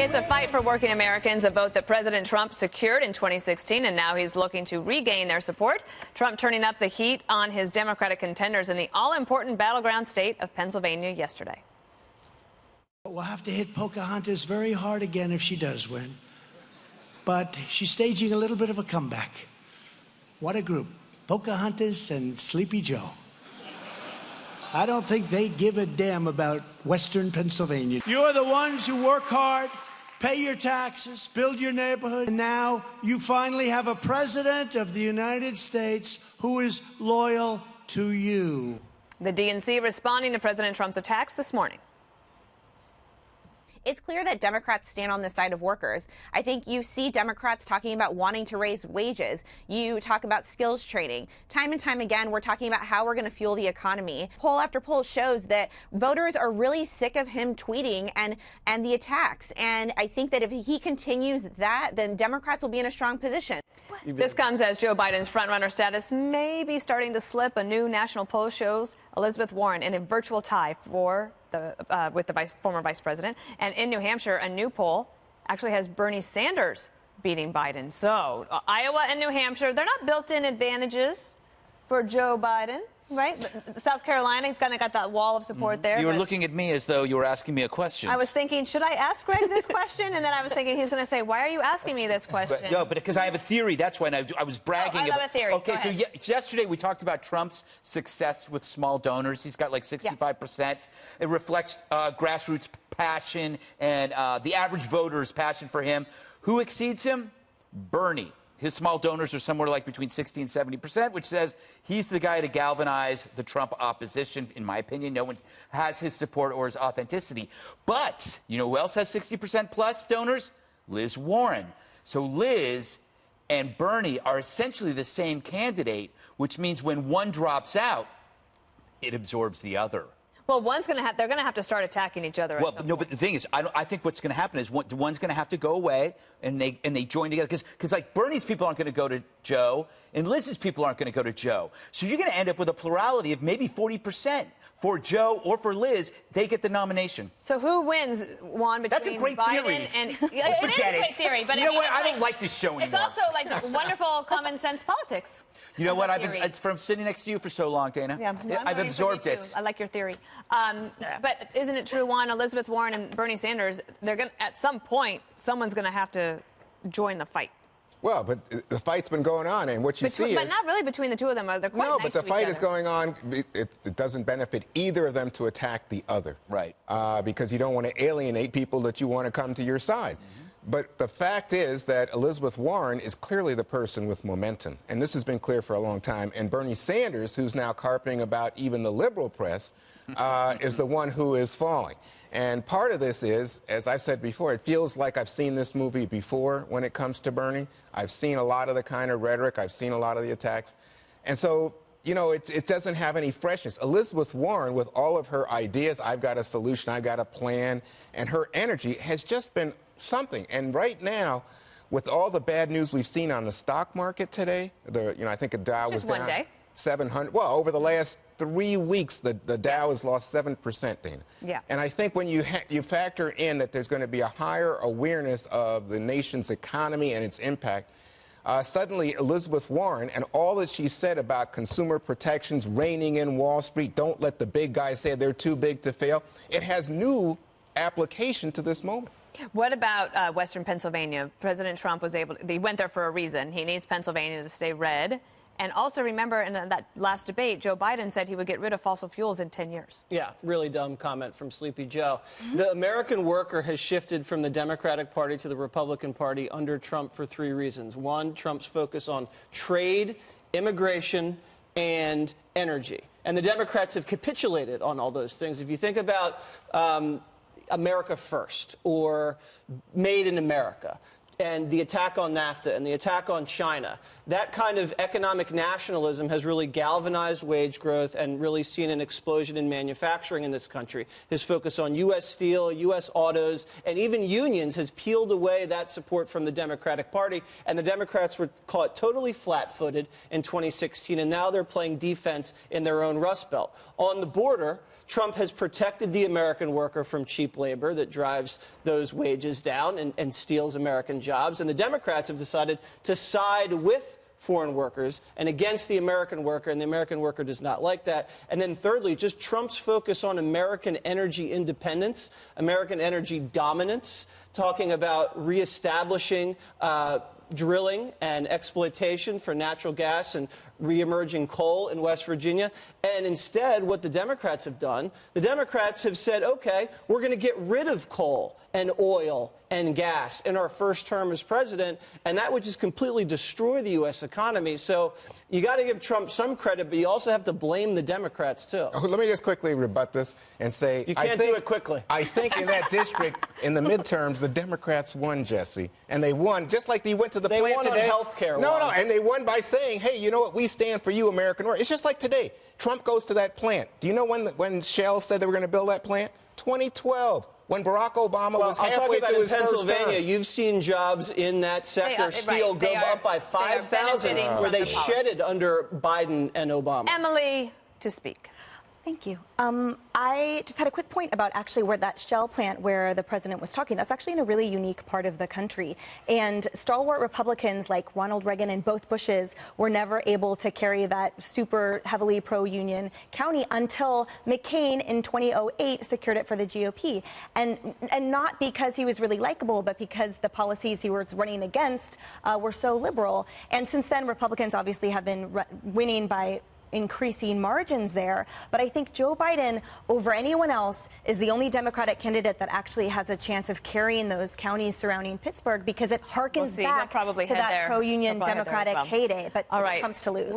It's a fight for working Americans, a vote that President Trump secured in 2016, and now he's looking to regain their support. Trump turning up the heat on his Democratic contenders in the all-important battleground state of Pennsylvania yesterday. We'll have to hit Pocahontas very hard again if she does win. But she's staging a little bit of a comeback. What a group. Pocahontas and Sleepy Joe. I don't think they give a damn about Western Pennsylvania. You're the ones who work hard, pay your taxes, build your neighborhood, and now you finally have a president of the United States who is loyal to you. The DNC responding to President Trump's attacks this morning. It's clear that Democrats stand on the side of workers. I think you see Democrats talking about wanting to raise wages. You talk about skills training. Time and time again, we're talking about how we're going to fuel the economy. Poll after poll shows that voters are really sick of him tweeting and the attacks. And I think that if he continues that, then Democrats will be in a strong position. This comes as Joe Biden's frontrunner status may be starting to slip. A new national poll shows Elizabeth Warren in a virtual tie with the former vice president. And in New Hampshire, a new poll actually has Bernie Sanders beating Biden. So Iowa and New Hampshire, they're not built-in advantages for Joe Biden, right? But South Carolina, he's kind of got that wall of support there. You were looking at me as though you were asking me a question. I was thinking, should I ask Greg this question? And then I was thinking he's going to say, why are you asking me this question? But because I have a theory. That's why I was bragging. I love a theory. Okay, so yesterday we talked about Trump's success with small donors. He's got like 65%. Yeah. It reflects grassroots passion and the average voter's passion for him. Who exceeds him? Bernie. His small donors are somewhere like between 60 and 70%, which says he's the guy to galvanize the Trump opposition. In my opinion, no one has his support or his authenticity. But you know who else has 60% plus donors? Liz Warren. So Liz and Bernie are essentially the same candidate, which means when one drops out, it absorbs the other. Well, they're going to have to start attacking each other. Well, no, but the thing is, I think what's going to happen is one's going to have to go away, and they join together. Because like Bernie's people aren't going to go to Joe, and Liz's people aren't going to go to Joe. So you're going to end up with a plurality of maybe 40%. For Joe or for Liz, they get the nomination. So who wins, Juan, between That's a great Biden theory. and... Forget it is a great theory, but you know what? I don't like this show anymore. It's also like wonderful common sense politics. You know what? It's from sitting next to you for so long, Dana. Yeah, well, I've absorbed it. I like your theory. But isn't it true, Juan, Elizabeth Warren and Bernie Sanders, at some point, someone's going to have to join the fight. Well, but the fight's been going on, and what you see is... But not really between the two of them. They're quite No, nice but the to fight each is other. going on. It doesn't benefit either of them to attack the other. Right. Because you don't want to alienate people that you want to come to your side. Mm-hmm. But the fact is that Elizabeth Warren is clearly the person with momentum, and this has been clear for a long time. And Bernie Sanders, who's now carping about even the liberal press, is the one who is falling. And part of this is, as I've said before, it feels like I've seen this movie before when it comes to Bernie. I've seen a lot of the kind of rhetoric. I've seen a lot of the attacks. And so, you know, it doesn't have any freshness. Elizabeth Warren, with all of her ideas, I've got a solution, I've got a plan, and her energy has just been something. And right now, with all the bad news we've seen on the stock market today, I think the Dow was down 700. Well, over the last 3 weeks, the Dow has lost 7%, Dana. Yeah. And I think when you factor in that there's going to be a higher awareness of the nation's economy and its impact, suddenly Elizabeth Warren and all that she said about consumer protections, reining in Wall Street, don't let the big guys say they're too big to fail, it has new application to this moment. What about Western Pennsylvania? President Trump he went there for a reason. He needs Pennsylvania to stay red. And also remember, in that last debate, Joe Biden said he would get rid of fossil fuels in 10 years. Yeah, really dumb comment from Sleepy Joe. The American worker has shifted from the Democratic Party to the Republican Party under Trump for 3 reasons. One, Trump's focus on trade, immigration, and energy. And the Democrats have capitulated on all those things. If you think about America First or Made in America, and the attack on NAFTA and the attack on China, that kind of economic nationalism has really galvanized wage growth and really seen an explosion in manufacturing in this country. His focus on U.S. steel, U.S. autos, and even unions has peeled away that support from the Democratic Party, and the Democrats were caught totally flat-footed in 2016, and now they're playing defense in their own Rust Belt. On the border, Trump has protected the American worker from cheap labor that drives the those wages down and steals American jobs. And the Democrats have decided to side with foreign workers and against the American worker, and the American worker does not like that. And then thirdly, just Trump's focus on American energy independence, American energy dominance, talking about reestablishing drilling and exploitation for natural gas and re-emerging coal in West Virginia. And instead, what the Democrats have done, the Democrats have said, okay, we're going to get rid of coal and oil and gas in our first term as president, and that would just completely destroy the U.S. economy. So you got to give Trump some credit, but you also have to blame the Democrats, too. Oh, let me just quickly rebut this and say... You can't do it quickly. I think in that district, in the midterms, the Democrats won, Jesse. And they won, just like they went to the plant today. They won on health care. No, and they won by saying, hey, you know what, we stand for you, American workers. It's just like today. Trump goes to that plant. Do you know when Shell said they were going to build that plant? 2012. When Barack Obama was halfway through his Pennsylvania, you've seen jobs in that sector go up by 5,000, where they shedded under Biden and Obama. Emily, to speak. Thank you. I just had a quick point about actually where that Shell plant where the president was talking. That's actually in a really unique part of the country. And stalwart Republicans like Ronald Reagan and both Bushes were never able to carry that super heavily pro-union county until McCain in 2008 secured it for the GOP. And not because he was really likable, but because the policies he was running against were so liberal. And since then, Republicans obviously have been winning by increasing margins there. But I think Joe Biden, over anyone else, is the only Democratic candidate that actually has a chance of carrying those counties surrounding Pittsburgh, because it harkens back to that pro-union Democratic heyday. But it's Trump's to lose.